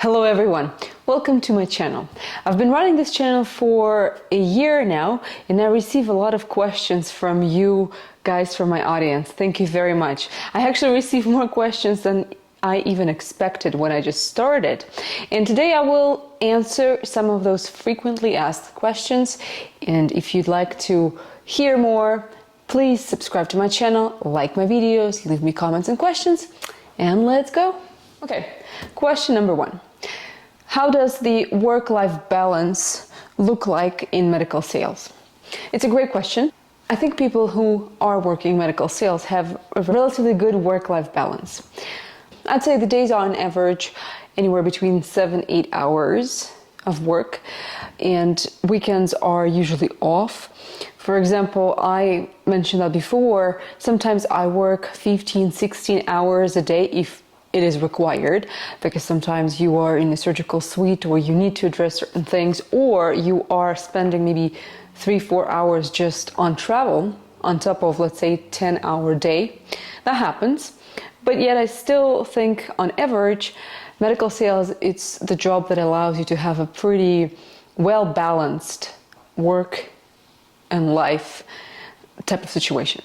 Hello everyone, welcome to my channel. I've been running this channel for a year now and I receive a lot of questions from you guys, from my audience. Thank you very much. I actually received more questions than I even expected when I just started. And today I will answer some of those frequently asked questions. And if you'd like to hear more, please subscribe to my channel, like my videos, leave me comments and questions, and let's go. Okay, question number one. How does the work-life balance look like in medical sales? It's a great question. I think people who are working medical sales have a relatively good work-life balance. I'd say the days are on average anywhere between 7-8 hours of work, and weekends are usually off. For example, I mentioned that before, sometimes I work 15-16 hours a day if it is required, because sometimes you are in a surgical suite or you need to address certain things, or you are spending maybe 3-4 hours just on travel on top of, let's say, 10-hour day. That happens. But yet I still think on average, medical sales, it's the job that allows you to have a pretty well-balanced work and life type of situation.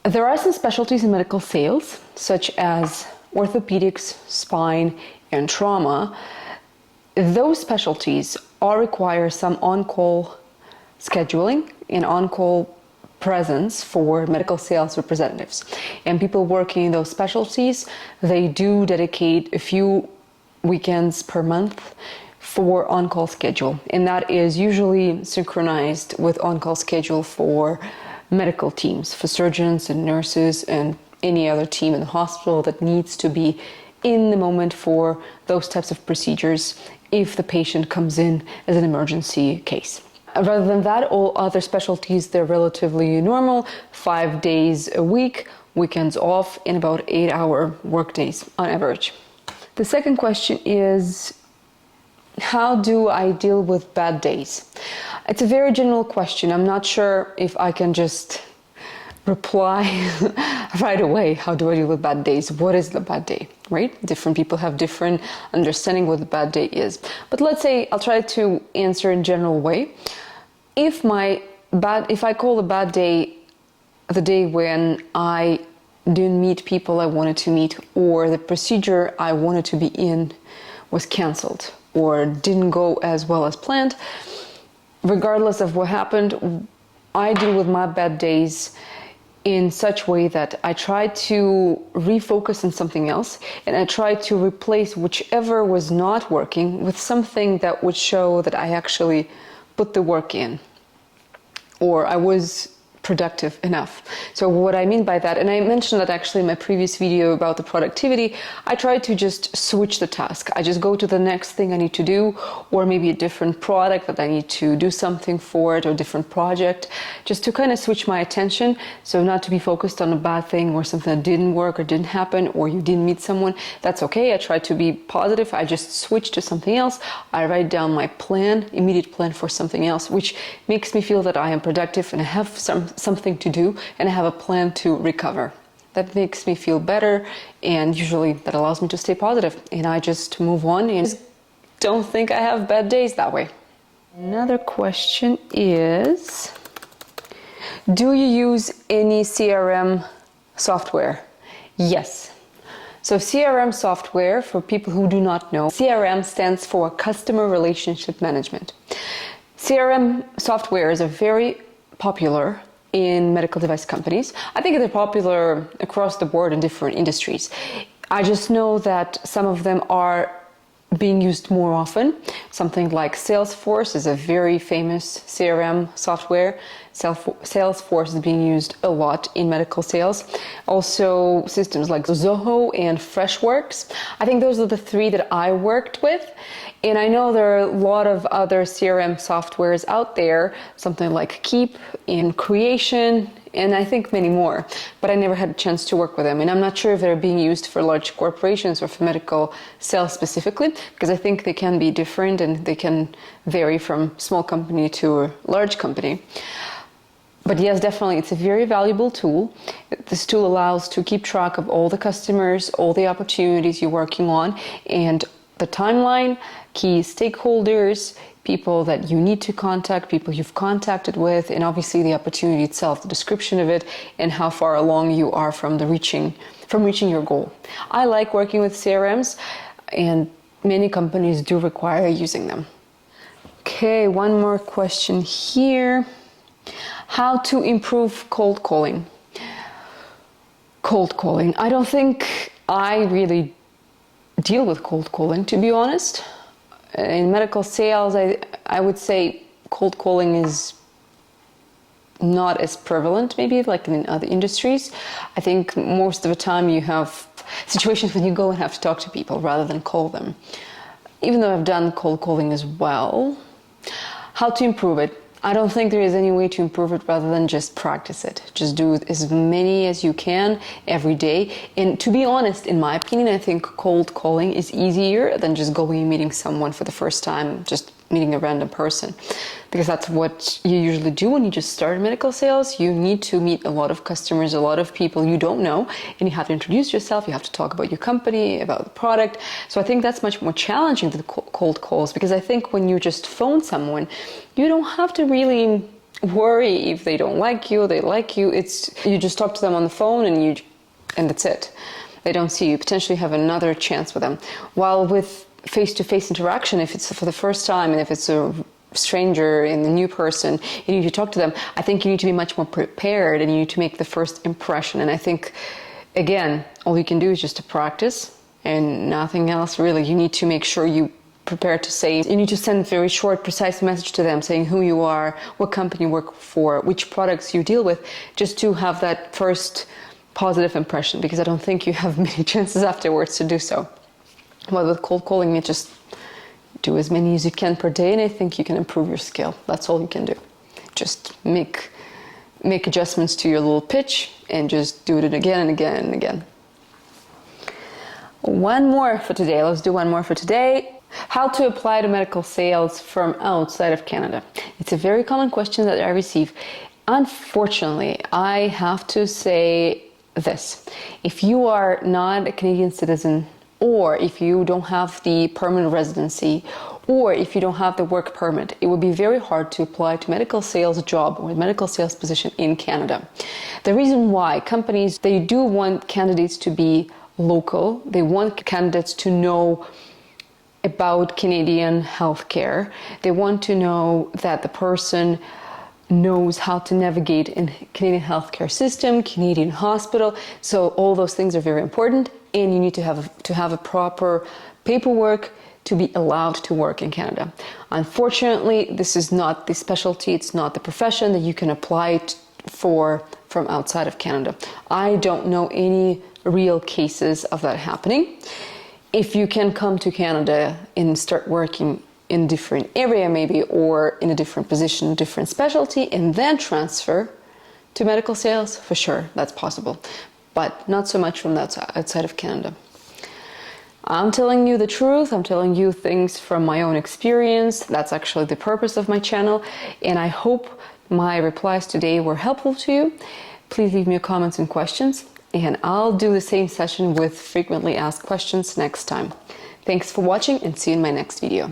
There are some specialties in medical sales, such as orthopedics, spine, and trauma. Those specialties all require some on-call scheduling and on-call presence for medical sales representatives. And people working in those specialties, they do dedicate a few weekends per month for on-call schedule. And that is usually synchronized with on-call schedule for medical teams, for surgeons and nurses and any other team in the hospital that needs to be in the moment for those types of procedures if the patient comes in as an emergency case. Rather than that, all other specialties, they're relatively normal, 5 days a week, weekends off, and about 8-hour work days on average. The second question is, how do I deal with bad days? It's a very general question. I'm not sure if I can just reply right away. How do I deal with bad days? What is the bad day, right? Different people have different understanding what the bad day is. But let's say I'll try to answer in a general way. If I call a bad day the day when I didn't meet people I wanted to meet, or the procedure I wanted to be in was canceled or didn't go as well as planned, regardless of what happened, I deal with my bad days in such way that I try to refocus on something else, and I try to replace whichever was not working with something that would show that I actually put the work in, or I was productive enough. So what I mean by that, and I mentioned that actually in my previous video about the productivity, I try to just switch the task. I just go to the next thing I need to do, or maybe a different product that I need to do something for it, or a different project, just to kind of switch my attention, so not to be focused on a bad thing or something that didn't work or didn't happen, or you didn't meet someone. That's okay. I try to be positive. I just switch to something else. I write down my plan, immediate plan for something else, which makes me feel that I am productive and I have something to do, and I have a plan to recover. That makes me feel better, and usually that allows me to stay positive, and I just move on and don't think I have bad days that way. Another question is, do you use any CRM software? Yes. So CRM software, for people who do not know, CRM stands for Customer Relationship Management. CRM software is a very popular in medical device companies. I think they're popular across the board in different industries. I just know that some of them are being used more often. Something like Salesforce is a very famous CRM software. Salesforce is being used a lot in medical sales. Also systems like Zoho and Freshworks. I think those are the three that I worked with. And I know there are a lot of other CRM softwares out there, something like Keep, in Creation, and I think many more, but I never had a chance to work with them. And I'm not sure if they're being used for large corporations or for medical sales specifically, because I think they can be different and they can vary from small company to a large company. But yes, definitely, it's a very valuable tool. This tool allows to keep track of all the customers, all the opportunities you're working on, and the timeline, key stakeholders, people that you need to contact, people you've contacted with, and obviously the opportunity itself, the description of it, and how far along you are from reaching your goal. I like working with CRMs, and many companies do require using them. Okay, one more question here. How to improve cold calling? Cold calling. I don't think I really deal with cold calling, to be honest. In medical sales, I would say cold calling is not as prevalent, maybe like in other industries. I think most of the time you have situations when you go and have to talk to people rather than call them. Even though I've done cold calling as well. How to improve it? I don't think there is any way to improve it rather than just practice it. Just do as many as you can every day. And to be honest, in my opinion, I think cold calling is easier than just going and meeting someone for the first time, just meeting a random person. Because that's what you usually do when you just start medical sales. You need to meet a lot of customers, a lot of people you don't know, and you have to introduce yourself, you have to talk about your company, about the product. So I think that's much more challenging than cold calls, because I think when you just phone someone, you don't have to really worry if they don't like you, they like you. You just talk to them on the phone and that's it. They don't see you. Potentially have another chance with them. While with face-to-face interaction, if it's for the first time and if it's a stranger and a new person, you need to talk to them. I think you need to be much more prepared and you need to make the first impression. And I think, again, all you can do is just to practice and nothing else really. You need to make sure you prepare to say, you need to send a very short, precise message to them saying who you are, what company you work for, which products you deal with, just to have that first positive impression, because I don't think you have many chances afterwards to do so. But with cold calling, you just do as many as you can per day, and I think you can improve your skill. That's all you can do. Just make adjustments to your little pitch and just do it again and again and again. One more for today. Let's do one more for today. How to apply to medical sales from outside of Canada. It's a very common question that I receive. Unfortunately, I have to say this. If you are not a Canadian citizen, or if you don't have the permanent residency, or if you don't have the work permit, it would be very hard to apply to medical sales job or medical sales position in Canada. The reason why companies, they do want candidates to be local. They want candidates to know about Canadian healthcare. They want to know that the person knows how to navigate in Canadian healthcare system, Canadian hospital. So all those things are very important, and you need to have a proper paperwork to be allowed to work in Canada. Unfortunately, this is not the specialty, it's not the profession that you can apply for from outside of Canada. I don't know any real cases of that happening. If you can come to Canada and start working in a different area maybe, or in a different position, different specialty, and then transfer to medical sales, for sure, that's possible. But not so much from outside of Canada. I'm telling you the truth, I'm telling you things from my own experience. That's actually the purpose of my channel, and I hope my replies today were helpful to you. Please leave me your comments and questions, and I'll do the same session with frequently asked questions next time. Thanks for watching, and see you in my next video.